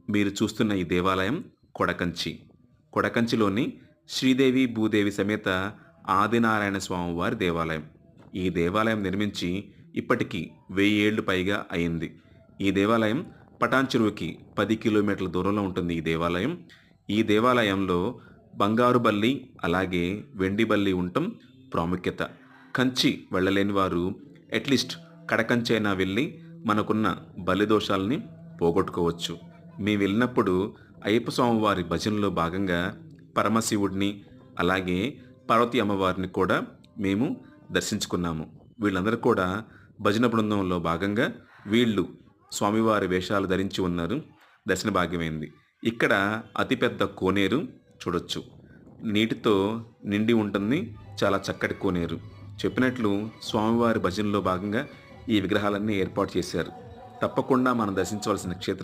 మీరు చూస్తున్న ఈ దేవాలయం కొడకంచి. కొడకంచిలోని శ్రీదేవి భూదేవి సమేత ఆదినారాయణ స్వామివారి దేవాలయం. ఈ దేవాలయం నిర్మించి ఇప్పటికి 1000 ఏళ్లు పైగా అయింది. ఈ దేవాలయం పటాన్ చెరువుకి 10 కిలోమీటర్ల దూరంలో ఉంటుంది ఈ దేవాలయం. ఈ దేవాలయంలో బంగారు బల్లి అలాగే వెండి బల్లి ఉండటం ప్రాముఖ్యత. కంచి వెళ్ళలేని వారు అట్లీస్ట్ కడకంచి అయినా వెళ్ళి మనకున్న బలి దోషాలని పోగొట్టుకోవచ్చు. మేము వెళ్ళినప్పుడు అయ్యప్ప స్వామి వారి భజనలో భాగంగా పరమశివుడిని అలాగే పార్వతీ అమ్మవారిని కూడా మేము దర్శించుకున్నాము. వీళ్ళందరూ కూడా భజన బృందంలో భాగంగా వీళ్ళు స్వామివారి వేషాలు ధరించి ఉన్నారు. దర్శన భాగ్యమైంది. ఇక్కడ అతిపెద్ద కోనేరు చూడొచ్చు. నీటితో నిండి ఉంటుంది. చాలా చక్కటి కోనేరు. చెప్పినట్లు స్వామివారి భజనలో భాగంగా ఈ విగ్రహాలన్నీ ఏర్పాటు చేశారు. తప్పకుండా మనం దర్శించవలసిన క్షేత్రం